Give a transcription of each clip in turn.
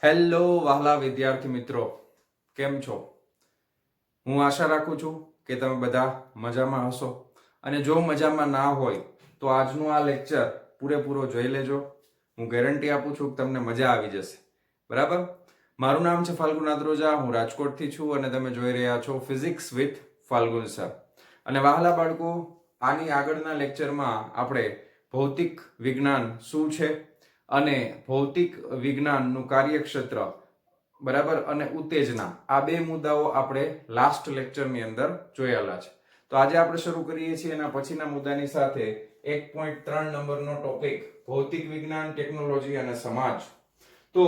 Hello વહાલા વિદ્યાર્થી મિત્રો, કેમ છો? હું આશા રાખું છું કે તમે બધા મજામાં હશો. અને જો મજામાં ના હોય તો આજનું આ લેક્ચર પૂરેપૂરો જોઈ લેજો. હું ગેરંટી આપું છું કે તમને મજા આવી જશે. બરાબર? મારું નામ છે ફાલ્ગુન આદ્રોજા. હું રાજકોટથી છું અને તમે જોઈ રહ્યા છો ફિઝિક્સ વિથ ફાલ્ગુન સર. અને વહાલા બાળકો, આની આગળના લેક્ચરમાં આપણે ભૌતિક વિજ્ઞાન શું છે અને ભૌતિક વિજ્ઞાનનું કાર્યક્ષેત્ર, બરાબર, અને ઉત્તેજના, આ બે મુદ્દાઓ આપણે લાસ્ટ લેક્ચરની અંદર જોયેલા છે. તો આજે આપણે શરૂ કરીએ છીએ એના પછીના મુદ્દાની સાથે 1.3 નંબરનો ટોપિક ભૌતિક વિજ્ઞાન, ટેકનોલોજી અને સમાજ. તો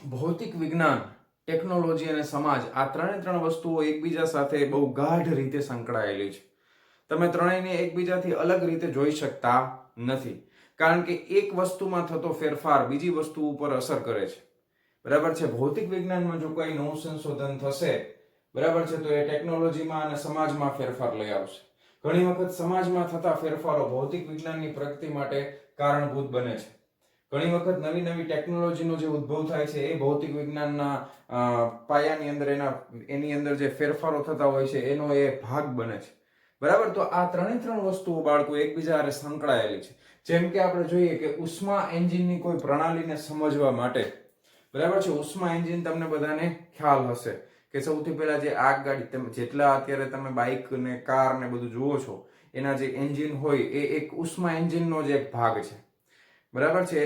ભૌતિક વિજ્ઞાન, ટેકનોલોજી અને સમાજ, આ ત્રણ વસ્તુઓ એકબીજા સાથે બહુ ગાઢ રીતે સંકળાયેલી છે. તમે ત્રણેયને એકબીજાથી અલગ રીતે જોઈ શકતા નથી, કારણ કે એક વસ્તુમાં થતો ફેરફાર બીજી વસ્તુ ઉપર અસર કરે છે. બરાબર છે? ભૌતિક વિજ્ઞાનમાં જો કોઈ નવું સંશોધન થશે, બરાબર છે, તો એ ટેકનોલોજીમાં અને સમાજમાં ફેરફાર લઈ આવશે. ઘણી વખત સમાજમાં થતા ફેરફારો ભૌતિક વિજ્ઞાનની પ્રગતિ માટે કારણભૂત બને છે. ઘણી વખત નવી નવી ટેકનોલોજીનો જે ઉદ્ભવ થાય છે એ ભૌતિક વિજ્ઞાનના પાયાની અંદર એની અંદર જે ફેરફારો થતા હોય છે એનો એ ભાગ બને છે. બરાબર? તો આ ત્રણ વસ્તુઓ બાળકો એકબીજા સાથે સંકળાયેલી છે. જેમ કે આપણે જોઈએ કે ઉષ્મા એન્જિનની કોઈ પ્રણાલીને સમજવા માટે, બરાબર છે, ઉષ્મા એન્જિન તમને બધાને ખ્યાલ હશે કે સૌથી પહેલા જે આગગાડી, જેટલા અત્યારે તમે બાઇક ને કાર ને બધું જુઓ છો, એના જે એન્જિન હોય એ એક ઉષ્મા એન્જિનનો જ એક ભાગ છે. બરાબર છે?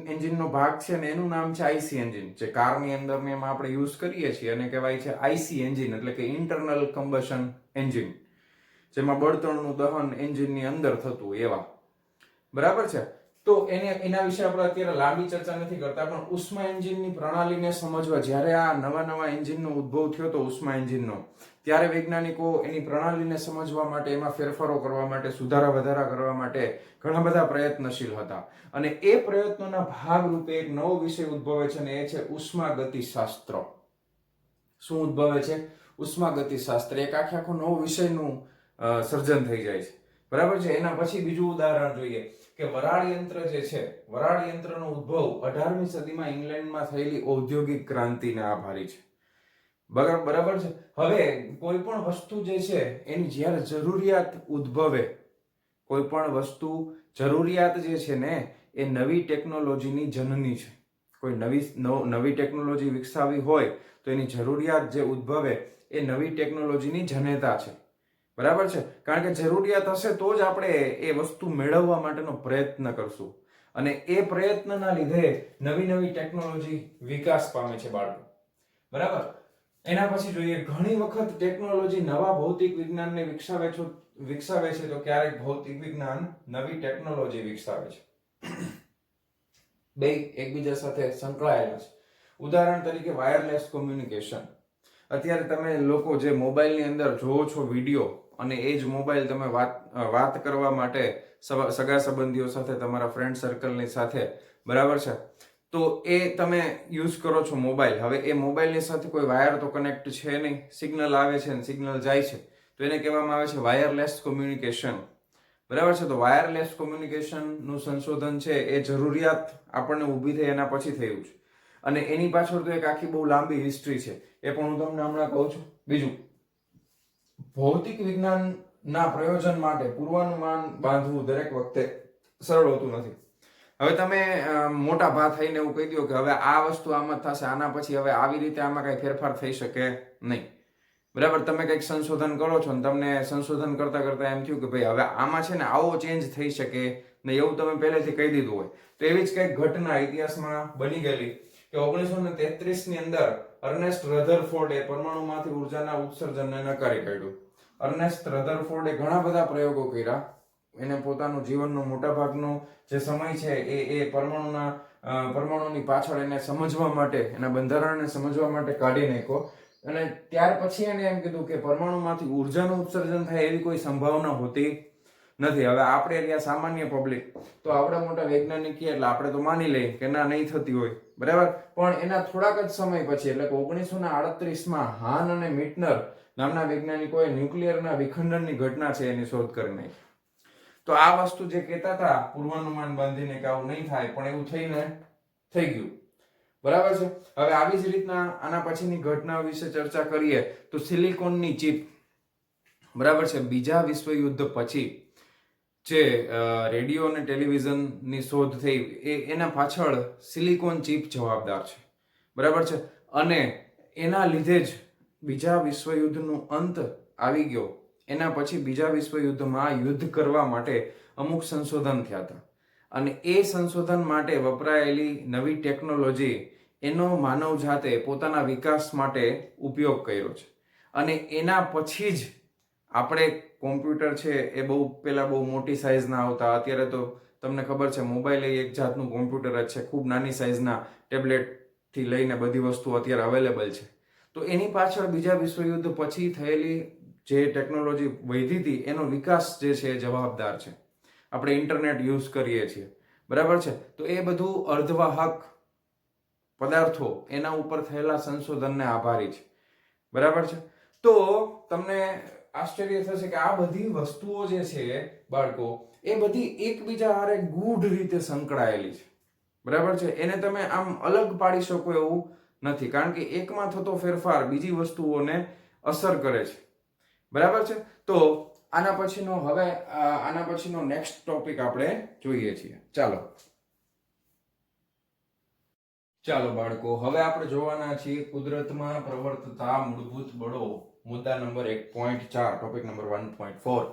એન્જિનનો ભાગ છે ને એનું નામ છે આઈસી એન્જિન. જે કારની અંદર ને એમાં આપણે યુઝ કરીએ છીએ અને કહેવાય છે આઈસી એન્જિન, એટલે કે ઇન્ટરનલ કમ્બશન એન્જિન, જેમાં બળતણનું દહન એન્જિનની અંદર થતું એવા. બરાબર છે? તો એના વિશે આપણે અત્યારે લાંબી ચર્ચા નથી કરતા, પણ ઉષ્મા એન્જિનની પ્રણાલીને સમજવા, જ્યારે આ નવા એન્જિનનો ઉદ્ભવ થયો તો ઉષ્મા એન્જિનનો, ત્યારે વૈજ્ઞાનિકો એની પ્રણાલીને સમજવા માટે, એમાં ફેરફારો કરવા માટે, સુધારા વધારા કરવા માટે ઘણા બધા પ્રયત્નશીલ હતા. અને એ પ્રયત્નોના ભાગરૂપે એક નવો વિષય ઉદ્ભવે છે અને એ છે ઉષ્માગતિશાસ્ત્ર. શું ઉદ્ભવે છે? ઉષ્માગતિશાસ્ત્ર. એક આખો નવો વિષયનું સર્જન થઈ જાય છે. બરાબર છે? એના પછી બીજું ઉદાહરણ જોઈએ કે વરાળ યંત્ર જે છે, વરાળ યંત્રનો ઉદ્ભવ 18મી સદીમાં ઇંગ્લેન્ડમાં થયેલી ઔદ્યોગિક ક્રાંતિને આભારી છે. બરાબર છે? હવે કોઈ પણ વસ્તુ જે છે એની જ્યારે જરૂરિયાત ઉદ્ભવે, કોઈ પણ વસ્તુ જરૂરિયાત જે છે ને એ નવી ટેકનોલોજીની જનની છે. કોઈ નવી ટેકનોલોજી વિકસાવી હોય તો એની જરૂરિયાત જે ઉદ્ભવે એ નવી ટેકનોલોજીની જનેતા છે. બરાબર છે? કારણ કે જરૂરિયાત હશે તો જ આપણે એ વસ્તુ મેળવવા માટેનો પ્રયત્ન કરશું, અને એ પ્રયત્નના લીધે નવી ટેકનોલોજી વિકાસ પામે છે બાળકો. બરાબર? એના પછી જોઈએ, ઘણી વખત ટેકનોલોજી નવા ભૌતિક વિજ્ઞાનને વિકસાવે છે તો ક્યારેક ભૌતિક વિજ્ઞાન નવી ટેકનોલોજી વિકસાવે છે. બે એકબીજા સાથે સંકળાયેલા છે. ઉદાહરણ તરીકે વાયરલેસ કોમ્યુનિકેશન. અત્યારે તમે લોકો જે મોબાઈલની અંદર જોવો છો વિડીયો, અને એ જ મોબાઈલ તમે વાત કરવા માટે સગા સંબંધીઓ સાથે, તમારા ફ્રેન્ડ સર્કલની સાથે, બરાબર છે, તો એ તમે યુઝ કરો છો મોબાઈલ. હવે એ મોબાઈલની સાથે કોઈ વાયર તો કનેક્ટ છે નહીં, સિગ્નલ આવે છે અને સિગ્નલ જાય છે, તો એને કહેવામાં આવે છે વાયરલેસ કોમ્યુનિકેશન. બરાબર છે? તો વાયરલેસ કોમ્યુનિકેશનનું સંશોધન છે એ જરૂરિયાત આપણને ઊભી થઈ એના પછી થયું છે, અને એની પાછળ તો એક આખી બહુ લાંબી હિસ્ટ્રી છે, એ પણ હું તમને હમણાં કહું છું. બીજું, ભૌતિક વિજ્ઞાનના પ્રયોજન માટે પૂર્વાનુમાન બાંધવું દરેક વખતે સરળ હોતું નથી. હવે તમે મોટા ભા થઈને એવું કહી દો કે હવે આ વસ્તુ આમ જ થશે, આના પછી હવે આવી રીતે આમાં કઈ ફેરફાર થઈ શકે નહીં. બરાબર? તમે કંઈક સંશોધન કરો છો ને તમને સંશોધન કરતા એમ થયું કે ભાઈ હવે આમાં છે ને આવો ચેન્જ થઈ શકે ને, એવું તમે પહેલેથી કહી દીધું હોય. તો એવી જ કંઈક ઘટના ઇતિહાસમાં બની ગયેલી કે 1933 ની અંદર અર્નેસ્ટ રધરફોર્ડે પરમાણુમાંથી ઉર્જાના ઉત્સર્જનને નકારી કાઢ્યું. અર્નેસ્ટ રધરફોર્ડે ઘણા બધા પ્રયોગો કર્યા. એને પોતાનું જીવનનો મોટા ભાગનો જે સમય છે એ પરમાણુની પાછળ એને સમજવા માટે, એના બંધારણને સમજવા માટે કાઢી નાખ્યો. અને ત્યાર પછી એને એમ કીધું કે પરમાણુમાંથી ઉર્જાનું ઉત્સર્જન થાય એવી કોઈ સંભાવના હોતી નથી. હવે આપણે ત્યાં સામાન્ય પબ્લિક તો આવડા મોટા વૈજ્ઞાનિક એટલે આપણે તો માની લઈએ કે ના, નહીં થતી હોય. બરાબર? પણ એના થોડાક જ સમય પછી, એટલે કે 1938માં હાન અને મિટનર નામના વૈજ્ઞાનિકોએ ન્યુક્લિયરના વિખંડનની ઘટના છે એની શોધ કરી નાખી. તો આ વસ્તુ જે કહેતા હતા પૂર્વાનુમાન બાંધીને કે આવું નહીં થાય, પણ એવું થઈને થઈ ગયું. બરાબર છે. હવે આવી જ રીતના આના પછીની ઘટના વિશે ચર્ચા કરીએ તો સિલિકોનની ચિપ, બરાબર છે, બીજા વિશ્વયુદ્ધ પછી જે રેડિયો અને ટેલિવિઝનની શોધ થઈ એના પાછળ સિલિકોન ચિપ જવાબદાર છે. બરાબર છે. અને એના લીધે જ બીજા વિશ્વયુદ્ધનું અંત આવી ગયો. એના પછી બીજા વિશ્વયુદ્ધમાં યુદ્ધ કરવા માટે અમુક સંશોધન થયા હતા અને એ સંશોધન માટે વપરાયેલી નવી ટેકનોલોજી એનો માનવ જાતે પોતાના વિકાસ માટે ઉપયોગ કર્યો છે. અને એના પછી જ આપણે કોમ્પ્યુટર છે એ પહેલા બહુ મોટી સાઇઝના આવતા. અત્યારે તો તમને ખબર છે મોબાઈલ એ એક જાતનું કોમ્પ્યુટર જ છે. ખૂબ નાની સાઇઝના ટેબ્લેટથી લઈને બધી વસ્તુ અત્યારે અવેલેબલ છે. તો એની પાછળ બીજા વિશ્વયુદ્ધ પછી થયેલી જે ટેકનોલોજી વધી હતી એનો વિકાસ જે છે એ જવાબદાર છે. આપણે ઇન્ટરનેટ યુઝ કરીએ છીએ, બરાબર છે. તો એ બધું અર્ધવાહક પદાર્થો એના ઉપર થયેલા સંશોધનને આભારી છે. બરાબર છે. તો તમને આશ્ચર્ય થશે કે આ બધી વસ્તુઓ જે છે બાળકો એ બધી એકબીજા હારે ગૂઢ રીતે સંકળાયેલી છે. બરાબર છે. એને તમે આમ અલગ પાડી શકો એવું નથી, કારણ કે એકમાં થતો ફેરફાર બીજી વસ્તુઓને અસર કરે છે. બરાબર છે. તો આના પછીનો નેક્સ્ટ ટોપિક આપણે જોઈએ છીએ. ચાલો બાળકો, હવે આપણે જોવાના છીએ કુદરતમાં પ્રવર્તતા મૂળભૂત બળો, મુદ્દા નંબર 1.4, ટોપિક નંબર 1.4.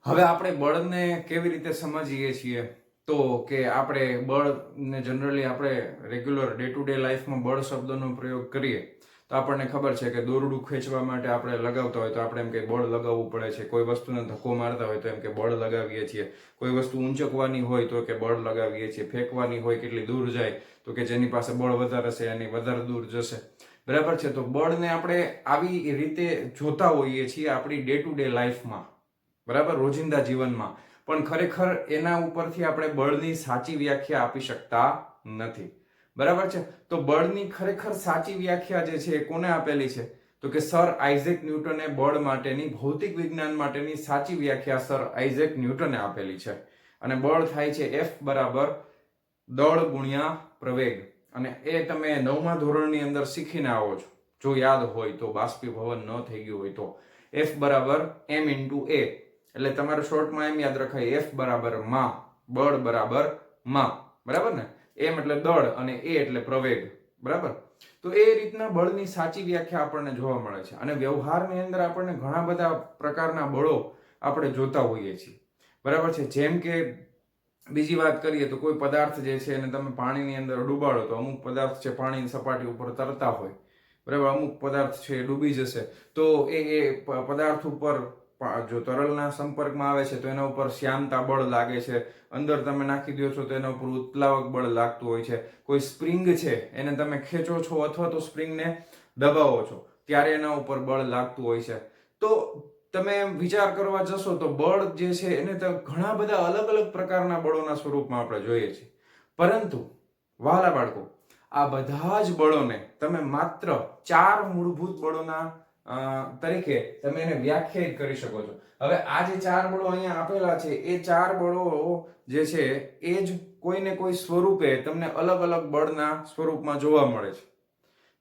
હવે આપણે બળને કેવી રીતે સમજીએ છીએ તો કે આપણે બળને જનરલી આપણે રેગ્યુલર ડે ટુ ડે લાઈફમાં બળ શબ્દનો પ્રયોગ કરીએ તો આપણને ખબર છે કે દોરડું ખેંચવા માટે આપણે લગાવતા હોય તો આપણે એમ કે બળ લગાવવું પડે છે. કોઈ વસ્તુને ધક્કો મારતા હોય તો એમ કે બળ લગાવીએ છીએ. કોઈ વસ્તુ ઊંચકવાની હોય તો કે બળ લગાવીએ છીએ. ફેંકવાની હોય કેટલી દૂર જાય તો કે જેની પાસે બળ વધારે છે એની વધારે દૂર જશે. બરાબર છે. તો બળને આપણે આવી રીતે જોતા હોઈએ છીએ આપણી ડે ટુ ડે લાઈફમાં, બરાબર, રોજિંદા જીવનમાં. પણ ખરેખર એના ઉપરથી આપણે બળની સાચી વ્યાખ્યા આપી શકતા નથી. બરાબર છે. તો બળની ખરેખર સાચી વ્યાખ્યા જે છે એ કોને આપેલી છે તો કે સર આઇઝેક ન્યૂટને બળ માટેની, ભૌતિક વિજ્ઞાન માટેની સાચી વ્યાખ્યા સર આઇઝેક ન્યૂટને આપેલી છે. અને બળ થાય છે F બરાબર દળ ગુણ્યા પ્રવેગ. અને એ તમે 9મા ધોરણની અંદર શીખીને આવો છો, જો યાદ હોય તો, બાષ્પીભવન ન થઈ ગયું હોય તો. F બરાબર m ઇન્ટુ a, એટલે તમારે શોર્ટમાં એમ યાદ રખાય F બરાબર માં, બળ બરાબર માં. બરાબર ને? m એટલે દળ અને a એટલે પ્રવેગ. બરાબર. તો એ રીતના બળની સાચી વ્યાખ્યા આપણને જોવા મળે છે. અને વ્યવહારની અંદર આપણને ઘણા બધા પ્રકારના બળો આપણે જોતા હોઈએ છીએ. બરાબર છે. જેમ કે બીજી વાત કરીએ તો કોઈ પદાર્થ જે છે એને તમે પાણીની અંદર ડૂબાડો તો અમુક પદાર્થ છે પાણીની સપાટી ઉપર તરતા હોય, બરાબર, અમુક પદાર્થ છે ડૂબી જશે તો એ પદાર્થ ઉપર જો તરલના સંપર્કમાં આવે છે તો એના ઉપર શ્યામતા બળ લાગે છે. અંદર તમે નાખી દો છો તો એના ઉપર ઉત્પ્લાવક બળ લાગતું હોય છે. કોઈ સ્પ્રિંગ છે એને તમે ખેંચો છો અથવા તો સ્પ્રિંગને દબાવો છો ત્યારે એના ઉપર બળ લાગતું હોય છે. તો તમે વિચાર કરવા જશો તો બળ જે છે એને તો ઘણા બધા અલગ અલગ પ્રકારના બળોના સ્વરૂપમાં આપણે જોઈએ છીએ. પરંતુ વહાલા બાળકો, આ બધા જ બળોને તમે માત્ર 4 મૂળભૂત બળોના તરીકે તમે એને વ્યાખ્યાયિત કરી શકો છો. હવે આ જે 4 બળો અહીંયા આપેલા છે એ 4 બળો જે છે એ જ કોઈને કોઈ સ્વરૂપે તમને અલગ અલગ બળના સ્વરૂપમાં જોવા મળે છે.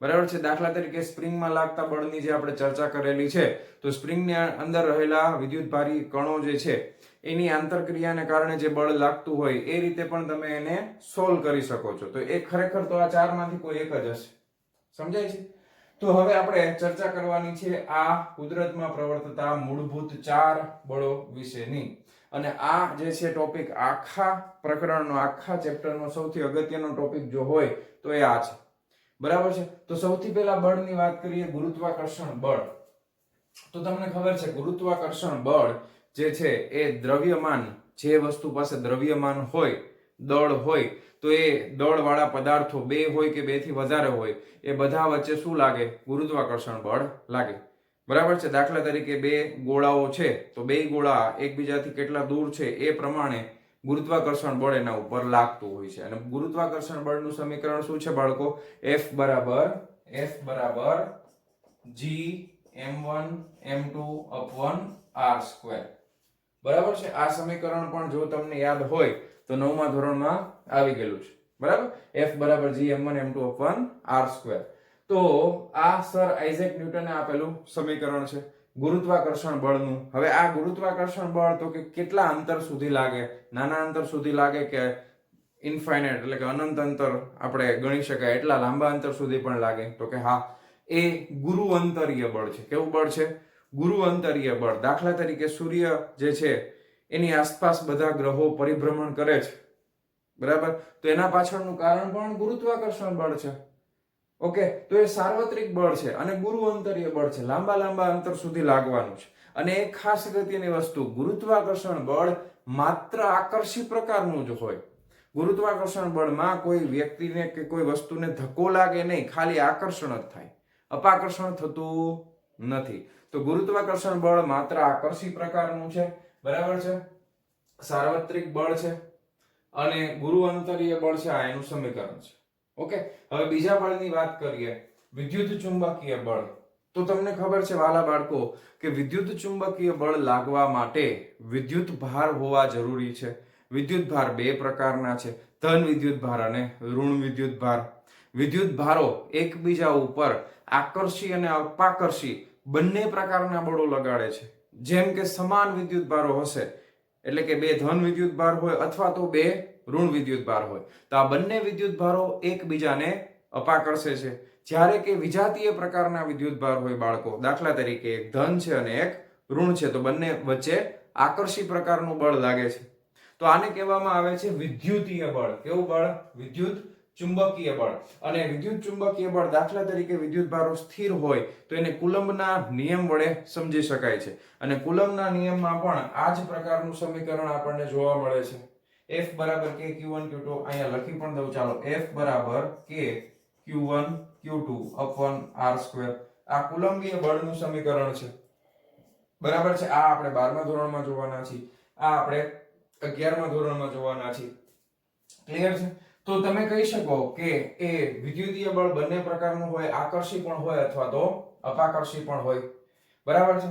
બરાબર છે. દાખલા તરીકે સ્પ્રિંગમાં લાગતા બળની જે આપણે ચર્ચા કરેલી છે તો સ્પ્રિંગની અંદર રહેલા વિદ્યુતભારી કણો જે છે એની આંતરક્રિયાને કારણે જે બળ લાગતું હોય એ રીતે પણ તમે એને સોલ્વ કરી શકો છો. તો એ ખરેખર તો આ 4 માંથી કોઈ એક જ હશે. સમજાય છે? તો હવે આપણે ચર્ચા કરવાની છે આ કુદરતમાં પ્રવર્તતા મૂળભૂત 4 બળો વિશેની. અને આ જે છે ટોપિક આખા પ્રકરણનો, આખા ચેપ્ટરનો સૌથી અગત્યનો ટોપિક જો હોય તો એ આ છે. બરાબર છે. તો સૌથી પહેલા બળની વાત કરીએ, ગુરુત્વાકર્ષણ બળ. તો તમને ખબર છે ગુરુત્વાકર્ષણ બળ જે છે એ દ્રવ્યમાન, જે વસ્તુ પાસે દ્રવ્યમાન હોય, દળ હોય, તો એ દળ વાળા પદાર્થો 2 હોય કે 2 થી વધારે હોય એ બધા વચ્ચે શું લાગે? ગુરુત્વાકર્ષણ બળ લાગે. બરાબર છે. દાખલા તરીકે 2 ગોળાઓ છે તો 2 ગોળા એકબીજાથી કેટલા દૂર છે એ પ્રમાણે ગુરુત્વાકર્ષણ બળ એના ઉપર લાગતું હોય છે. અને ગુરુત્વાકર્ષણ બળનું સમીકરણ શું છે બાળકો? F બરાબર G m1 m2 upon r². બરાબર છે. આ સમીકરણ પણ જો તમને યાદ હોય તો 9મા ધોરણમાં આવી ગયેલું છે. બરાબર, F બરાબર Gm1m2/r². તો આ સર આઇઝેક ન્યૂટને આપેલું સમીકરણ છે ગુરુત્વાકર્ષણ બળનું. હવે આ ગુરુત્વાકર્ષણ બળ તો કે કેટલા અંતર સુધી લાગે, નાના અંતર સુધી લાગે કે ઇન્ફાઇનાઇટ એટલે કે અનંત અંતર આપણે ગણી શકાય એટલા લાંબા અંતર સુધી પણ લાગે? તો કે હા, એ ગુરુ અંતરીય બળ છે. કેવું બળ છે? ગુરુ અંતરીય બળ. દાખલા તરીકે સૂર્ય જે છે એની આસપાસ બધા ગ્રહો પરિભ્રમણ કરે છે, બરાબર, તો એના પાછળનું કારણ પણ ગુરુત્વાકર્ષણ બળ છે. ઓકે, તો એ સાર્વત્રિક બળ છે અને ગુરુ અંતરીય બળ છે, લાંબા લાંબા અંતર સુધી લાગવાનું છે. અને એક ખાસ અગત્યની વસ્તુ, ગુરુત્વાકર્ષણ બળ માત્ર આકર્ષી પ્રકારનું જ હોય. ગુરુત્વાકર્ષણ બળમાં કોઈ વ્યક્તિને કે કોઈ વસ્તુને ધક્કો લાગે નહીં, ખાલી આકર્ષણ જ થાય, અપાકર્ષણ થતું નથી. તો ગુરુત્વાકર્ષણ બળ માત્ર આકર્ષી પ્રકારનું છે, બરાબર છે, સાર્વત્રિક બળ છે અને ગુરુ અંતરીય બળ છે. આ એનું સમીકરણ છે. ઓકે, હવે બીજા બળની વાત કરીએ, વિદ્યુત ચુંબકીય બળ. તો તમને ખબર છે વાલા બાળકો કે વિદ્યુત ચુંબકીય બળ લાગવા માટે વિદ્યુત ભાર હોવા જરૂરી છે. વિદ્યુત ભાર બે પ્રકારના છે, ધન વિદ્યુત ભાર અને ઋણ વિદ્યુત ભાર. વિદ્યુત ભારો એકબીજા ઉપર આકર્ષી અને અપાકર્ષી બંને પ્રકારના બળો લગાડે છે. જેમ કે સમાન વિદ્યુત ભારો હશે, એટલે કે બે ધન વિદ્યુત ભાર હોય અથવા તો બે ઋણ વિદ્યુત ભાર હોય, તો આ બંને વિદ્યુત ભારો એકબીજાને અપાકર્ષે છે. જ્યારે કે વિજાતીય પ્રકારના વિદ્યુત ભાર હોય બાળકો, દાખલા તરીકે એક ધન છે અને એક ઋણ છે, તો બંને વચ્ચે આકર્ષી પ્રકારનું બળ લાગે છે. તો આને કહેવામાં આવે છે વિદ્યુતીય બળ. કેવું બળ? વિદ્યુત ચુંબકીય બળ. અને વિદ્યુત ચુંબકીય બળ, દાખલા તરીકે વિદ્યુત ભારો સ્થિર હોય તો એને કુલમ્બના નિયમ વડે સમજી શકાય છે. અને કુલમ્બના નિયમમાં પણ આ જ પ્રકારનું સમીકરણ આપણને જોવા મળે છે. F બરાબર K Q1 Q2. અહીંયા લખી પણ દઉં, ચાલો. F બરાબર K Q1 Q2/r². આ કુલમ્બીય બળનું સમીકરણ છે, બરાબર છે. આ આપણે 12મા ધોરણમાં જોવાના છીએ, આ આપણે 11મા ધોરણમાં જોવાના છીએ. ક્લિયર છે? તો તમે કહી શકો કે એ વિદ્યુતીય બળ બંને પ્રકારનું હોય, આકર્ષી પણ હોય અથવા તો અપાકર્ષી પણ હોય, બરાબર છે.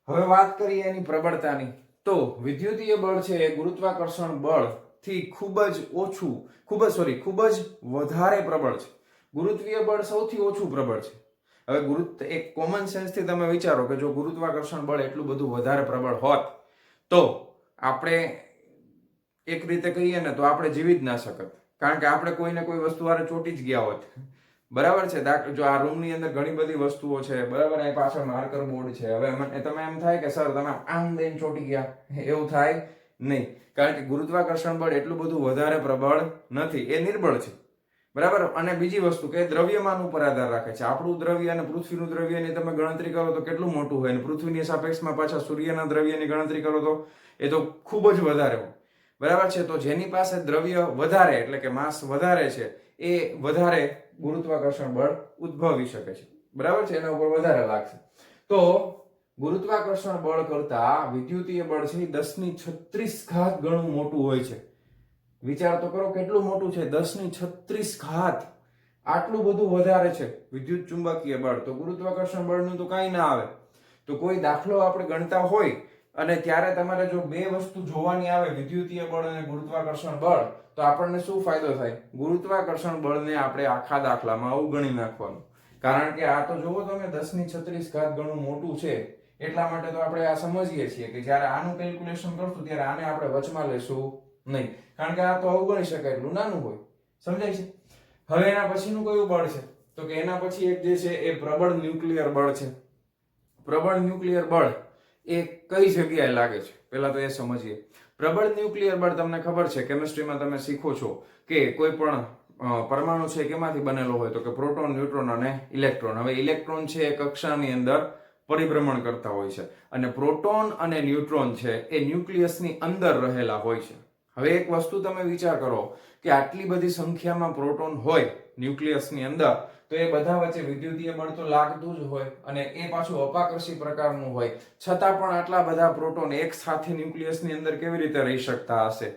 હવે વાત કરીએ એની પ્રબળતાની. તો વિદ્યુતીય બળ છે એ ગુરુત્વાકર્ષણ બળ થી ખૂબ જ વધારે પ્રબળ છે. ગુરુત્વીય બળ સૌથી ઓછું પ્રબળ છે. હવે એક કોમન સેન્સ થી તમે વિચારો કે જો ગુરુત્વાકર્ષણ બળ એટલું બધું વધારે પ્રબળ હોત તો આપણે એક રીતે કહીએ ને તો આપણે જીવી જ ના શકત, કારણ કે આપણે કોઈને કોઈ વસ્તુ હારે ચોટી જ ગયા હોત, બરાબર છે. જો આ રૂમની અંદર ઘણી બધી વસ્તુઓ છે, બરાબર, એ પાછળ માર્કર બોર્ડ છે, હવે તમે એમ થાય કે સર તમે આમ દઈને ચોટી ગયા, એવું થાય નહીં, કારણ કે ગુરુત્વાકર્ષણ બળ એટલું બધું વધારે પ્રબળ નથી, એ નિર્બળ છે, બરાબર. અને બીજી વસ્તુ કે દ્રવ્યમાન ઉપર આધાર રાખે છે. આપણું દ્રવ્ય અને પૃથ્વીનું દ્રવ્યની તમે ગણતરી કરો તો કેટલું મોટું હોય, અને પૃથ્વીની સાપેક્ષમાં પાછા સૂર્યના દ્રવ્યની ગણતરી કરો તો એ તો ખૂબ જ વધારે હોય, બરાબર છે. તો જેની પાસે દ્રવ્ય વધારે એટલે કે માસ વધારે છે એ વધારે ગુરુત્વાકર્ષણ બળ ઉદ્ભવી શકે છે, બરાબર છે, એના ઉપર વધારે લાગશે. તો ગુરુત્વાકર્ષણ બળ કરતા વિદ્યુતીય બળ છે 10⁻36 ગણું મોટું હોય છે. વિચાર તો કરો કેટલું મોટું છે, 10⁻36. આટલું બધું વધારે છે વિદ્યુત ચુંબકીય બળ. તો ગુરુત્વાકર્ષણ બળનું તો કાંઈ ના આવે. તો કોઈ દાખલો આપણે ગણતા હોય અને ત્યારે તમારે જો બે વસ્તુ જોવાની આવે, વિદ્યુતીય બળ અને ગુરુત્વાકર્ષણ બળ, તો આપણને શું ફાયદો થાય? ગુરુત્વાકર્ષણ બળને આપણે આખા દાખલામાં અવગણી નાખવાનું, કારણ કે આ તો જોવો તમે 10⁻36 ગણું મોટું છે, એટલા માટે તો આપણે આ સમજીએ છીએ કે જ્યારે આનું કેલ્ક્યુલેશન કરશું ત્યારે આને આપણે વચમાં લેશું નહીં, કારણ કે આ તો અવગણી શકાય એટલું નાનું હોય, સમજાય છે. હવે એના પછીનું કયું બળ છે? તો કે એના પછી એક જે છે એ પ્રબળ ન્યુક્લિયર બળ છે. પ્રબળ ન્યુક્લિયર બળ એ કઈ જગ્યાએ લાગે છે પહેલા તો એ સમજીએ. પ્રબળ ન્યુક્લિયર બળ તમને ખબર છે, કેમિસ્ટ્રીમાં તમે શીખો છો કે કોઈ પણ પરમાણુ છે કેમાંથી બનેલો હોય? તો કે પ્રોટોન, ન્યુટ્રોન અને ઇલેક્ટ્રોન. હવે ઇલેક્ટ્રોન છે એ કક્ષાની અંદર પરિભ્રમણ કરતા હોય છે અને પ્રોટોન અને ન્યુટ્રોન છે એ ન્યુક્લિયસની અંદર રહેલા હોય છે. હવે એક વસ્તુ તમે વિચાર કરો કે આટલી બધી સંખ્યામાં પ્રોટોન હોય ન્યુક્લિયસની અંદર, તો એ બધા વચ્ચે વિદ્યુતીય બળ તો લાગતું જ હોય અને એ પાછું અપાકર્ષી પ્રકારનું હોય, છતાં પણ આટલા બધા પ્રોટોન એક સાથે ન્યુક્લિયસની અંદર કેવી રીતે રહી શકતા હશે?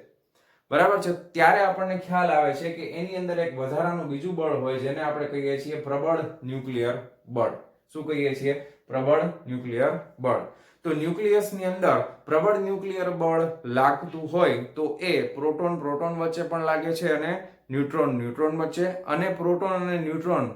બરાબર છે. ત્યારે આપણને ખ્યાલ આવે છે કે એની અંદર એક વધારાનું બીજું બળ હોય જેને આપણે કહીએ છીએ પ્રબળ ન્યુક્લિયર બળ. શું કહીએ છીએ? પ્રબળ ન્યુક્લિયર બળ. તો ન્યુક્લિયસની અંદર પ્રબળ ન્યુક્લિયર બળ લાગતું હોય તો એ પ્રોટોન પ્રોટોન વચ્ચે પણ લાગે છે અને ન્યુટ્રોન ન્યુટ્રોન વચ્ચે અને પ્રોટોન અને ન્યુટ્રોન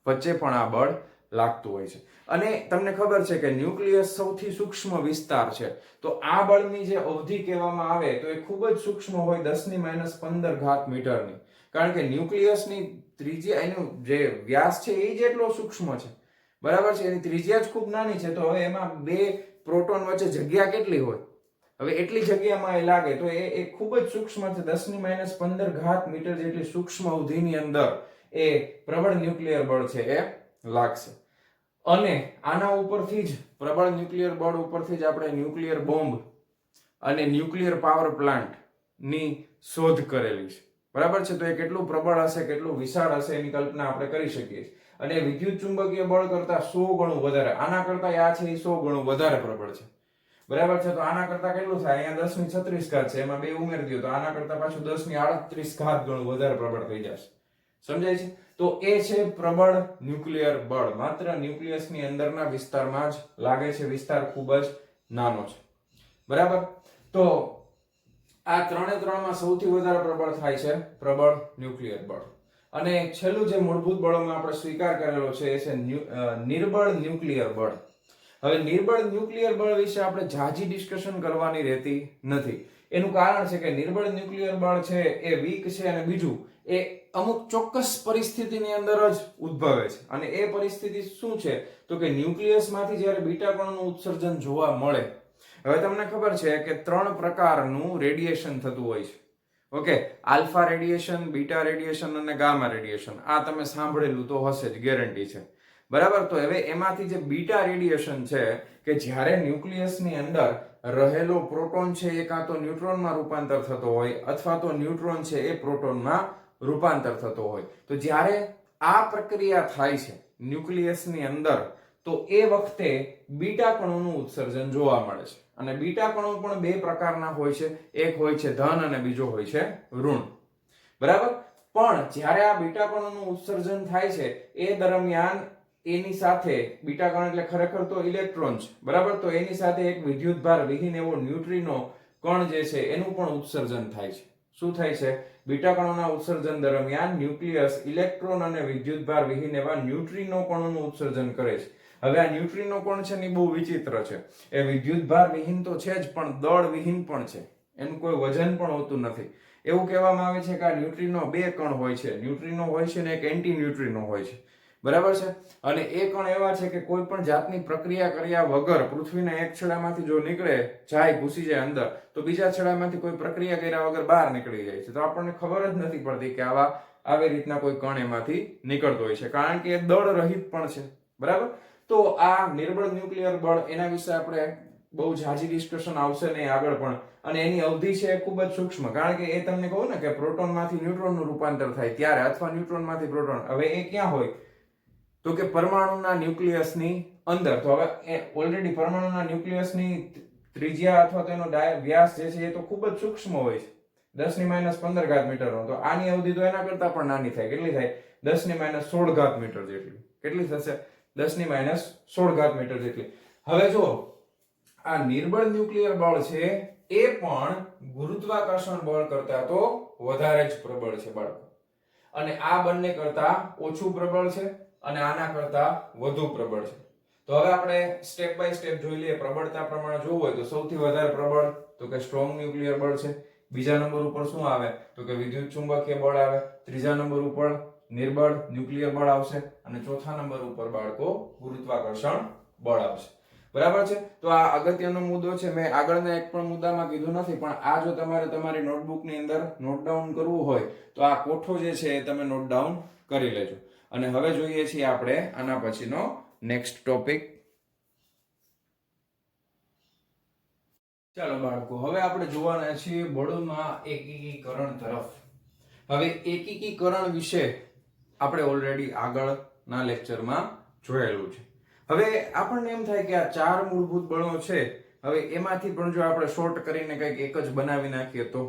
વચ્ચે પણ આ બળ લાગતું હોય છે. અને તમને ખબર છે કે ન્યુક્લિયસ સૌથી સૂક્ષ્મ વિસ્તાર છે, તો આ બળની જે અવધિ કહેવામાં આવે તો એ ખૂબ જ સૂક્ષ્મ હોય, 10⁻15 ઘાત મીટરની. કારણ કે ન્યુક્લિયસની ત્રિજ્યા, એનું જે વ્યાસ છે એ જેટલો સૂક્ષ્મ છે, બરાબર છે, એની ત્રિજ્યા જ ખૂબ નાની છે. તો હવે એમાં બે પ્રોટોન વચ્ચે જગ્યા કેટલી હોય? હવે એટલી જગ્યામાં એ લાગે તો એ ખૂબ જ સૂક્ષ્મ છે. 10⁻15 ઘાત મીટર જેટલી સૂક્ષ્મ અવધિની અંદર એ પ્રબળ ન્યુક્લિયર બળ છે એ લાગશે. અને આના ઉપરથી જ, પ્રબળ ન્યુક્લિયર બળ ઉપરથી જ આપણે ન્યુક્લિયર બોમ્બ અને ન્યુક્લિયર પાવર પ્લાન્ટ ની શોધ કરેલી છે, બરાબર છે. તો એ કેટલું પ્રબળ હશે, કેટલું વિશાળ હશે એની કલ્પના આપણે કરી શકીએ. અને વિદ્યુત ચુંબકીય બળ કરતા 100 ગણું વધારે, આના કરતા આ છે એ 100 ગણું વધારે પ્રબળ છે, બરાબર છે. તો આના કરતા કેટલું થાય? અહીંયા 10⁻36 ઘાત છે, એમાં 2 ઉમેરી દો તો આના કરતા પાછું 10⁻38 ઘાત ગણું વધારે પ્રબળ થઈ જશે. સમજાય છે? તો એ છે પ્રબળ ન્યુક્લિયર બળ. માત્ર ન્યુક્લિયસની અંદરના વિસ્તારમાં જ લાગે છે, વિસ્તાર ખૂબ જ નાનો છે, બરાબર. તો આ ત્રણે ત્રણમાં સૌથી વધારે પ્રબળ થાય છે પ્રબળ ન્યુક્લિયર બળ. અને છેલ્લું જે મૂળભૂત બળોમાં આપણે સ્વીકાર કરેલો છે એ છે નિર્બળ ન્યુક્લિયર બળ. હવે નિર્બળ ન્યુક્લિયર બળ વિશે આપણે જાજી ડિસ્કશન કરવાની રહેતી નથી. એનું કારણ છે કે નિર્બળ ન્યુક્લિયર બળ છે એ વીક છે, અને બીજું એ અમુક ચોક્કસ પરિસ્થિતિની અંદર જ ઉદ્ભવે છે. અને એ પરિસ્થિતિ શું છે? તો કે ન્યુક્લિયસમાંથી જ્યારે બીટા કણોનું ઉત્સર્જન જોવા મળે. હવે તમને ખબર છે કે 3 પ્રકારનું રેડિયેશન થતું હોય છે. Okay, alpha radiation, beta radiation અને ગામા રેડિયેશન. આ તમે સાંભળેલું તો હશે જ, ગેરંટી છે, બરાબર. તો હવે એમાંથી જે બીટા રેડિયેશન છે કે જ્યારે ન્યુક્લિયસની અંદર રહેલો પ્રોટોન છે એ કાં તો ન્યુટ્રોનમાં રૂપાંતર થતો હોય અથવા તો ન્યુટ્રોન છે એ પ્રોટોનમાં રૂપાંતર થતો હોય. તો જ્યારે આ પ્રક્રિયા થાય છે ન્યુક્લિયસની અંદર, તો એ વખતે બીટા કણોનું ઉત્સર્જન જોવા મળે છે. અને બીટા કણો પણ 2 પ્રકારના હોય છે, એક હોય છે ધન અને બીજો હોય છે ઋણ, બરાબર. પણ જ્યારે આ બીટા કણોનું ઉત્સર્જન થાય છે એ દરમિયાન એની સાથે, બીટા કણ એટલે ખરેખર તો ઇલેક્ટ્રોન છે, બરાબર. તો એની સાથે એક વિદ્યુતભાર વિહીન એવો ન્યુટ્રિનો કણ જે છે એનું પણ ઉત્સર્જન થાય છે. શું થાય છે? બીટા કણોના ઉત્સર્જન દરમિયાન ન્યુક્લિયસ ઇલેક્ટ્રોન અને વિદ્યુતભાર વિહીન એવા ન્યુટ્રિનો કણોનું ઉત્સર્જન કરે છે. હવે આ ન્યુટ્રિનો કણ છે ને બહુ વિચિત્ર છે. એ વિદ્યુતભાર વિહીન તો છે જ, પણ દળ વિહીન પણ છે. એનું કોઈ વજન પણ હોતું નથી. એવું કહેવામાં આવે છે કે આ ન્યુટ્રિનો 2 કણ હોય છે. ન્યુટ્રિનો હોય છે ને એક એન્ટી ન્યુટ્રિનો હોય છે, બરાબર છે. અને એ કણ એવા છે કે કોઈ પણ જાતની પ્રક્રિયા કર્યા વગર પૃથ્વીના એક છેડામાંથી જો નીકળે જાય, ઘૂસી જાય અંદર, તો બીજા છેડામાંથી કોઈ પ્રક્રિયા કર્યા વગર બહાર નીકળી જાય છે. તો આપણને ખબર જ નથી પડતી કે આવી રીતના કોઈ કણ એમાંથી નીકળતો હોય છે, કારણ કે એ દળ રહિત પણ છે, બરાબર. તો આ નિર્બળ ન્યુક્લિયર બળ, એના વિશે આપણે બહુ ઝાઝી ડિસ્કશન આવશે નહીં આગળ પણ. અને એની અવધિ છે એ ખૂબ જ સૂક્ષ્મ, કારણ કે એ તમને કહું ને કે પ્રોટોનમાંથી ન્યુટ્રોનનું રૂપાંતર થાય ત્યારે, અથવા ન્યુટ્રોનમાંથી પ્રોટોન. હવે એ ક્યાં હોય? તો કે પરમાણુના ન્યુક્લિયસની અંદર. તો હવે એ ઓલરેડી પરમાણુના ન્યુક્લિયસની ત્રિજ્યા અથવા તો એનો વ્યાસ જે છે એ તો ખૂબ જ સૂક્ષ્મ હોય છે, 10⁻15 ઘાત મીટરનો. તો આની અવધિ તો એના કરતા પણ નાની થાય. કેટલી થાય? 10⁻16 ઘાત મીટર જેટલી. કેટલી થશે? 10⁻16 ઘાત મીટર જેટલી. હવે જો આ નિર્બળ ન્યુક્લિયર બળ છે એ પણ ગુરુત્વાકર્ષણ બળ કરતા તો વધારે જ પ્રબળ છે, બાળકો. અને આ બંને કરતા ઓછું પ્રબળ છે અને આના કરતા વધુ પ્રબળ છે. તો હવે આપણે સ્ટેપ બાય સ્ટેપ જોઈ લઈએ. પ્રબળતા પ્રમાણે જોવું હોય તો સૌથી વધારે પ્રબળ તો કે સ્ટ્રોંગ ન્યુક્લિયર બળ છે. બીજા નંબર ઉપર શું આવે? તો કે વિદ્યુત ચુંબકીય બળ આવે. ત્રીજા નંબર ઉપર નિર્બળ ન્યુક્લિયર બળ આવશે. અને ચોથા નંબર ઉપર બાળકો ગુરુત્વાકર્ષણ બળ આવશે, બરાબર છે. તો આ અગત્યનો મુદ્દો છે. મેં આગળના એક પણ મુદ્દામાં કીધું નથી, પણ આ જો તમારે તમારી નોટબુકની અંદર નોટ ડાઉન કરવું હોય તો આ કોઠો જે છે એ તમે નોટ ડાઉન કરી લેજો. અને હવે જોઈએ છીએ આપણે આના પછીનો નેક્સ્ટ ટોપિક. ચાલો બાળકો, હવે આપણે જોવાના છીએ બળોના એકીકરણ તરફ. હવે એકીકરણ વિશે આપણે ઓલરેડી આગળના લેક્ચરમાં જોયેલું છે. હવે આપણને એમ થાય કે આ 4 મૂળભૂત બળો છે, હવે એમાંથી પણ જો આપણે શોર્ટ કરીને કંઈક એક જ બનાવી નાખીએ તો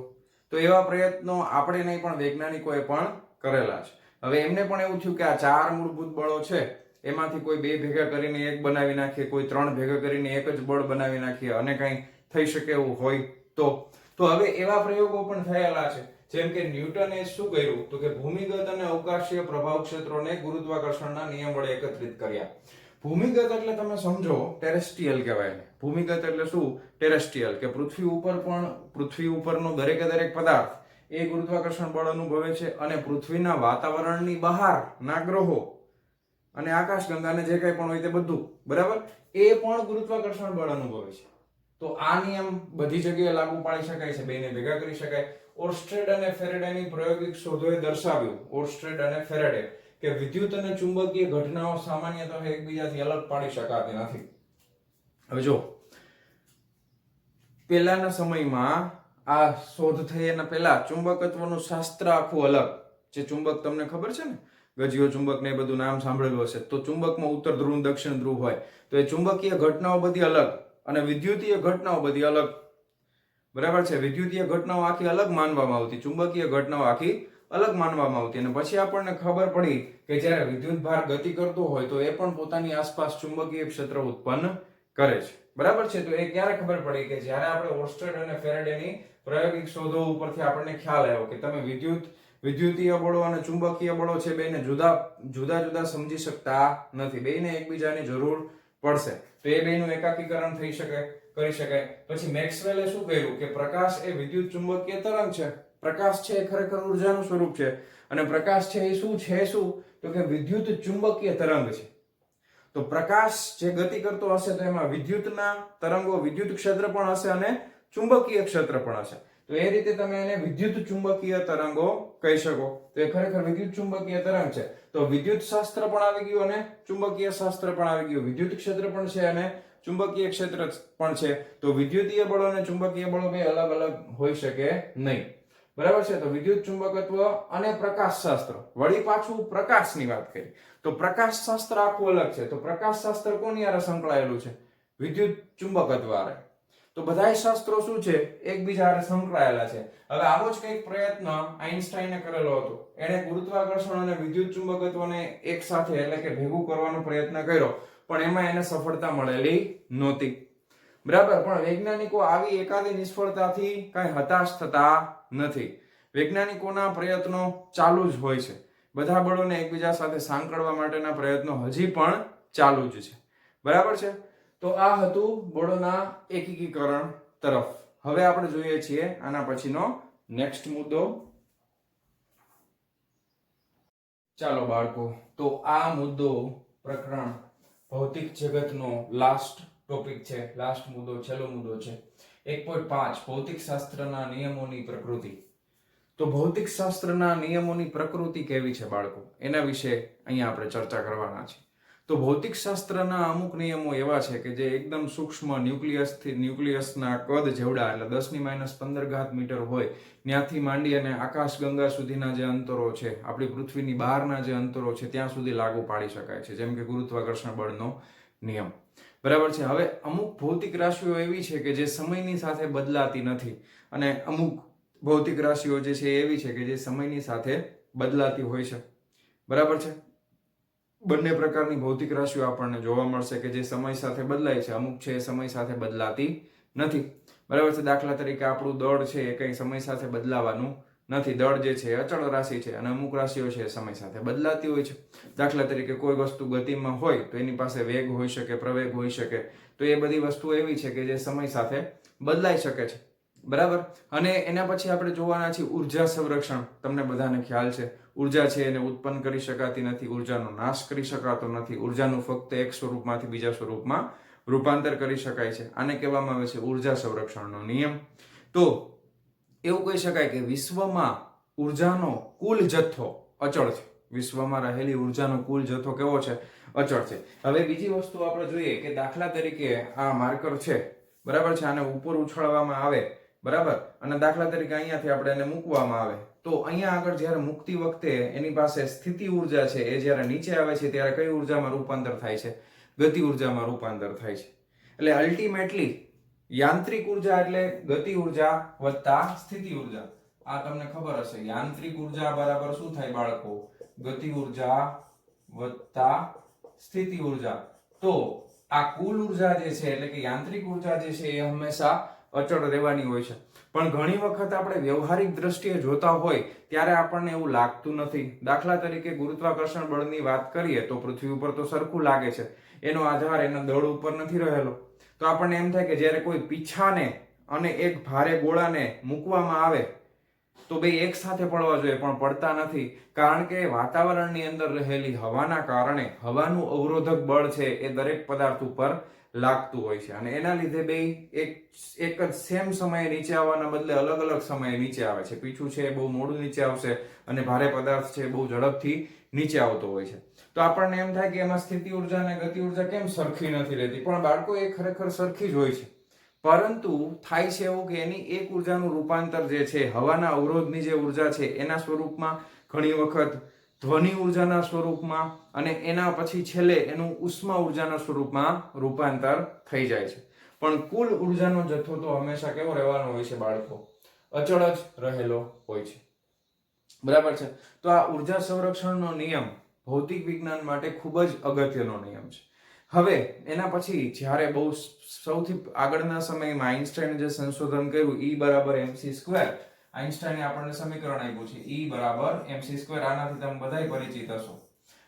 એવા પ્રયત્નો આપણે નહીં પણ વૈજ્ઞાનિકોએ પણ કરેલા છે. હવે એમને પણ એવું થયું કે આ 4 મૂળભૂત બળો છે એમાંથી કોઈ બે ભેગા કરીને એક બનાવી નાખીએ, કોઈ ત્રણ ભેગા કરીને એક જ બળ બનાવી નાખીએ અને કંઈ થઈ શકે એવું હોય તો હવે એવા પ્રયોગો પણ થયેલા છે. જેમ કે ન્યૂટને શું કર્યું તો કે ભૂમિગત અને અવકાશીય પ્રભાવ ક્ષેત્રોને ગુરુત્વાકર્ષણના નિયમ વડે એકત્રિત કર્યા. ભૂમિગત એટલે તમે સમજો ટેરેસ્ટ્રીયલ કહેવાય. ભૂમિગત એટલે શું? ટેરેસ્ટ્રીયલ, કે પૃથ્વી ઉપરનો દરેકે દરેક પદાર્થ એ ગુરુત્વાકર્ષણ બળ અનુભવે છે અને પૃથ્વીના વાતાવરણની બહારના ગ્રહો અને આકાશગંગાને જે કંઈ પણ હોય તે બધું, બરાબર, એ પણ ગુરુત્વાકર્ષણ બળ અનુભવે છે. તો આ નિયમ બધી જગ્યાએ લાગુ પાડી શકાય છે, બેને ભેગા કરી શકાય. ઓર્સ્ટેડ અને ફેરેડેની પ્રાયોગિક શોધોએ દર્શાવ્યું, ઓર્સ્ટેડ અને ફેરેડે, કે વિદ્યુત અને ચુંબકીય ઘટનાઓ સામાન્યતઃ એકબીજાથી અલગ પાડી શકાતી નથી. હવે જો પહેલાના સમયમાં આ શોધ થઈ એના પહેલા ચુંબકત્વનું શાસ્ત્ર આખું અલગ. જે ચુંબક તમને ખબર છે ને, ગજીયો ચુંબક ને એ બધું નામ સાંભળેલું હશે. તો ચુંબકમાં ઉત્તર ધ્રુવ દક્ષિણ ધ્રુવ હોય, તો એ ચુંબકીય ઘટનાઓ બધી અલગ અને વિદ્યુતીય ઘટનાઓ બધી અલગ, બરાબર છે. વિદ્યુતીય ઘટનાઓ આખી અલગ માનવામાં આવતી, ચુંબકીય ઘટનાઓ આખી અલગ માનવામાં આવતી. અને પછી આપણને ખબર પડી કે જ્યારે વિદ્યુત ભાર ગતિ કરતો હોય તો એ પણ પોતાની આસપાસ ચુંબકીય ક્ષેત્ર ઉત્પન્ન કરે છે, બરાબર છે. તો એ ક્યારે ખબર પડી? કે જ્યારે આપણે ઓર્સ્ટેડ અને ફેરેડેની પ્રાયોગિક શોધો ઉપરથી આપણને ખ્યાલ આવ્યો કે તમે વિદ્યુતીય બળો અને ચુંબકીય બળો છે બેને જુદા જુદા સમજી શકતા નથી. બેને એકબીજાની જરૂર પડશે તો એ બેનું એકાકીકરણ થઈ શકે, કરી શકાય. પછી મેક્સવેલે શું કહ્યું કે પ્રકાશ એ વિદ્યુત ચુંબકીય તરંગ છે. પ્રકાશ છે એ ખરેખર ઉર્જાનું સ્વરૂપ છે અને પ્રકાશ છે એ શું છે? તો કે વિદ્યુત ચુંબકીય તરંગ છે. તો પ્રકાશ જે ગતિ કરતો હશે તો એમાં વિદ્યુતના તરંગો, વિદ્યુત ક્ષેત્ર પણ હશે અને ચુંબકીય ક્ષેત્ર પણ હશે. તો એ રીતે તમે એને વિદ્યુત ચુંબકીય તરંગો કહી શકો. તો એ ખરેખર વિદ્યુત ચુંબકીય તરંગ છે. તો વિદ્યુત શાસ્ત્ર પણ આવી ગયું અને ચુંબકીય શાસ્ત્ર પણ આવી ગયું. વિદ્યુત ક્ષેત્ર પણ છે અને ચુંબકીય ક્ષેત્ર પણ છે. તો વિદ્યુતીય બળો અને ચુંબકીય બળો બે અલગ અલગ હોઈ શકે નહીં, બરાબર છે. તો વિદ્યુત ચુંબકત્વ અને પ્રકાશ શાસ્ત્ર, વળી પાછું પ્રકાશની વાત કરી તો પ્રકાશ શાસ્ત્ર આખું અલગ છે. તો પ્રકાશ શાસ્ત્ર કોની હારે સંકળાયેલું છે? વિદ્યુત ચુંબકત્વ હારે. તો બધાય શાસ્ત્રો શું છે? એકબીજા હારે સંકળાયેલા છે. હવે આવો જ કંઈક પ્રયત્ન આઈન્સ્ટાઈને કરેલો હતો. એણે ગુરુત્વાકર્ષણ અને વિદ્યુત ચુંબકત્વને એક સાથે એટલે કે ભેગું કરવાનો પ્રયત્ન કર્યો, પણ એમાં એને સફળતા મળેલી નહોતી, બરાબર. પણ વૈજ્ઞાનિકો આવી એકાદી નિષ્ફળતાથી કઈ હતાશ થતા નથી. વૈજ્ઞાનિકોના પ્રયત્નો ચાલુ જ હોય છે. બધા બળોને એકબીજા સાથે સાંકળવા માટેના પ્રયત્નો હજી પણ ચાલુ જ છે, બરાબર છે. તો આ હતું બળોના એકીકરણ તરફ. હવે આપણે જોઈએ છીએ આના પછીનો નેક્સ્ટ મુદ્દો. ચાલો બાળકો, તો આ મુદ્દો પ્રકરણ ભૌતિક જગતનો લાસ્ટ ટોપિક છે, લાસ્ટ મુદ્દો, છેલ્લો મુદ્દો છે. 1.5 ભૌતિક શાસ્ત્રના નિયમોની પ્રકૃતિ. તો ભૌતિક શાસ્ત્રના નિયમોની પ્રકૃતિ કેવી છે બાળકો, એના વિશે અહીંયા આપણે ચર્ચા કરવાના છે. તો ભૌતિક શાસ્ત્રના અમુક નિયમો એવા છે કે જે એકદમ સૂક્ષ્મ ન્યુક્લિયસના કદ જેવડા, એટલે 10⁻15 મીટર હોય ત્યાંથી માંડી અને આકાશગંગા સુધીના જે અંતરો છે, આપણી પૃથ્વીની બહારના જે અંતરો છે ત્યાં સુધી લાગુ પાડી શકાય છે. જેમ કે ગુરુત્વાકર્ષણ બળનો નિયમ, બરાબર છે. હવે અમુક ભૌતિક રાશિઓ એવી છે કે જે સમયની સાથે બદલાતી નથી અને અમુક ભૌતિક રાશિઓ જે છે એવી છે કે જે સમયની સાથે બદલાતી હોય છે, બરાબર છે. બંને પ્રકારની ભૌતિક રાશિઓ આપણને જોવા મળશે કે જે સમય સાથે બદલાય છે, અમુક છે એ સમય સાથે બદલાતી નથી, બરાબર છે. દાખલા તરીકે આપણું દળ છે એ કઈ સમય સાથે બદલાવાનું નથી. દળ જે છે એ અચળ રાશિ છે અને અમુક રાશિઓ છે એ સમય સાથે બદલાતી હોય છે. દાખલા તરીકે કોઈ વસ્તુ ગતિમાં હોય તો એની પાસે વેગ હોઈ શકે, પ્રવેગ હોઈ શકે. તો એ બધી વસ્તુઓ એવી છે કે જે સમય સાથે બદલાઈ શકે છે, બરાબર. અને એના પછી આપણે જોવાના છીએ ઉર્જા સંરક્ષણ. તમને બધાને ખ્યાલ છે ઉર્જા છે એને ઉત્પન્ન કરી શકાતી નથી, ઉર્જાનો નાશ કરી શકાતો નથી, ઉર્જાનું ફક્ત એક સ્વરૂપમાંથી બીજા સ્વરૂપમાં રૂપાંતર કરી શકાય છે. આને કહેવામાં આવે છે ઉર્જા સંરક્ષણનો નિયમ. તો એવું કહી શકાય કે વિશ્વમાં ઉર્જાનો કુલ જથ્થો અચળ છે. વિશ્વમાં રહેલી ઉર્જાનો કુલ જથ્થો કેવો છે? અચળ છે. હવે બીજી વસ્તુ આપણે જોઈએ કે દાખલા તરીકે આ માર્કર છે, બરાબર છે, આને ઉપર ઉછાળવામાં આવે, બરાબર, અને દાખલા તરીકે અહીંયાથી આપણે એને મૂકવામાં આવે તો અહીંયા આગળ જ્યારે મૂકતી વખતે એની પાસે સ્થિતિ ઉર્જા છે એ જ્યારે નીચે આવે છે ત્યારે કઈ ઉર્જામાં રૂપાંતર થાય છે? ગતિ ઉર્જામાં રૂપાંતર થાય છે. એટલે અલ્ટિમેટલી યાંત્રિક ઉર્જા એટલે ગતિ ઉર્જા વત્તા સ્થિતિ ઉર્જા. આ તમને ખબર હશે, યાંત્રિક ઉર્જા બરાબર શું થાય બાળકો? ગતિ ઉર્જા વત્તા સ્થિતિ ઉર્જા, તો આ કુલ ઉર્જા જે છે એટલે કે યાંત્રિક ઉર્જા જે છે એ હંમેશા અચળ રહેવાની હોય છે. પણ ઘણી વખત આપણે વ્યવહારિક દ્રષ્ટિએ જોતા હોય ત્યારે આપણને એવું લાગતું નથી. દાખલા તરીકે ગુરુત્વાકર્ષણ બળની વાત કરીએ તો પૃથ્વી ઉપર તો સરખું લાગે છે, એનો આધાર એના દળ ઉપર નથી રહેલો. તો આપણને એમ થાય કે જ્યારે કોઈ પીછાને અને એક ભારે ગોળાને મૂકવામાં આવે તો બે એક સાથે પડવા જોઈએ, પણ પડતા નથી. કારણ કે વાતાવરણની અંદર રહેલી હવાના કારણે હવાનું અવરોધક બળ છે એ દરેક પદાર્થ ઉપર લાગતું હોય છે, અને એના લીધે બે એક જ સેમ સમયે નીચે આવવાના બદલે અલગ અલગ સમયે નીચે આવે છે. પીછું છે એ બહુ મોડું નીચે આવશે અને ભારે પદાર્થ છે એ બહુ ઝડપથી નીચે આવતો હોય છે. તો આપણને એમ થાય કે એમાં સ્થિતિ ઉર્જા અને ગતિ ઉર્જા કેમ સરખી નથી રહેતી, પણ બાળકો એ ખરેખર સરખી જ હોય છે. પરંતુ થાય છે એવું કે એની એક ઉર્જાનું રૂપાંતર જે છે હવાના અવરોધની જે ઉર્જા છે એના સ્વરૂપમાં, ઘણી વખત ધ્વનિ ઉર્જાના સ્વરૂપમાં, અને એના પછી છેલ્લે એનું ઉષ્મા ઉર્જાના સ્વરૂપમાં રૂપાંતર થઈ જાય છે. પણ કુલ ઉર્જાનો જથ્થો તો હંમેશા કેવો રહેવાનો હોય છે બાળકો? અચળ જ રહેલો હોય છે. બરાબર છે. તો આ ઉર્જા સંરક્ષણનો નિયમ ભૌતિક વિજ્ઞાન માટે ખૂબ જ અગત્યનો નિયમ છે. હવે એના પછી જ્યારે બહુ સૌથી આગળના સમયમાં આઈન્સ્ટાઈને જે સંશોધન કર્યું, E બરાબર mc², આઈન્સ્ટાઈને આપણને સમીકરણ આપ્યું છે E બરાબર mc². આનાથી તમે બધાય પરિચિત હશો.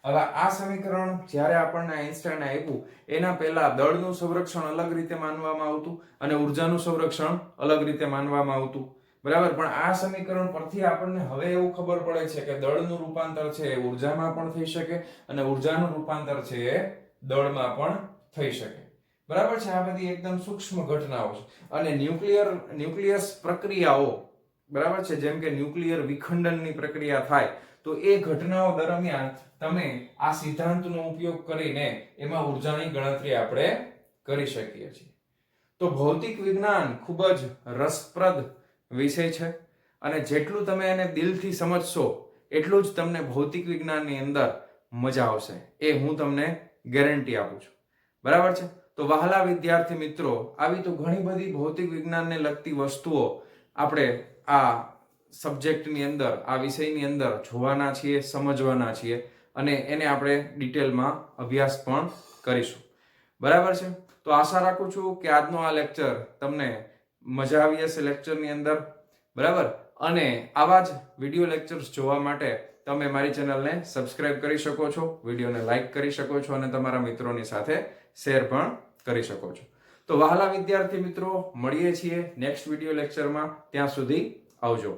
હવે આ સમીકરણ જ્યારે આપણને આઈન્સ્ટાઈને આપ્યું એના પહેલા દળનું સંરક્ષણ અલગ રીતે માનવામાં આવતું અને ઉર્જાનું સંરક્ષણ અલગ રીતે માનવામાં આવતું. બરાબર. પણ આ સમીકરણ પરથી આપણને હવે એવું ખબર પડે છે કે દળનું રૂપાંતર છે એ ઉર્જામાં પણ થઈ શકે અને ઉર્જાનું રૂપાંતર છે એ દળમાં પણ થઈ શકે. બરાબર છે. આ બધી એકદમ સૂક્ષ્મ ઘટનાઓ છે. અને ન્યુક્લિયસ પ્રક્રિયાઓ, બરાબર છે, જેમ કે ન્યુક્લિયર વિખંડનની પ્રક્રિયા થાય તો એ ઘટનાઓ દરમિયાન તમે આ સિદ્ધાંતનો ઉપયોગ કરીને એમાં ઉર્જાની ગણતરી આપણે કરી શકીએ છીએ. તો ભૌતિક વિજ્ઞાન ખૂબ જ રસપ્રદ વિષય છે, અને જેટલું તમે એને દિલથી સમજશો એટલું જ તમને ભૌતિક વિજ્ઞાનની અંદર મજા આવશે, એ હું તમને ગેરંટી આપું છું. બરાબર છે. તો વહાલા વિદ્યાર્થી મિત્રો, આવી તો ઘણી બધી ભૌતિક વિજ્ઞાનને લગતી વસ્તુઓ આપણે આ સબ્જેક્ટની અંદર, આ વિષયની અંદર જોવાના છીએ, સમજવાના છીએ, અને એને આપણે ડિટેલમાં અભ્યાસ પણ કરીશું. બરાબર છે. તો આશા રાખું છું કે આજનો આ લેક્ચર તમને મજા આવી હશે લેક્ચરની અંદર. બરાબર. અને આવા જ વિડીયો લેક્ચર્સ જોવા માટે તમે મારી ચેનલને સબસ્ક્રાઇબ કરી શકો છો, વિડીયોને લાઈક કરી શકો છો, અને તમારા મિત્રોની સાથે શેર પણ કરી શકો છો. તો વહાલા વિદ્યાર્થી મિત્રો, મળીએ છીએ નેક્સ્ટ વિડીયો લેક્ચરમાં. ત્યાં સુધી આવજો.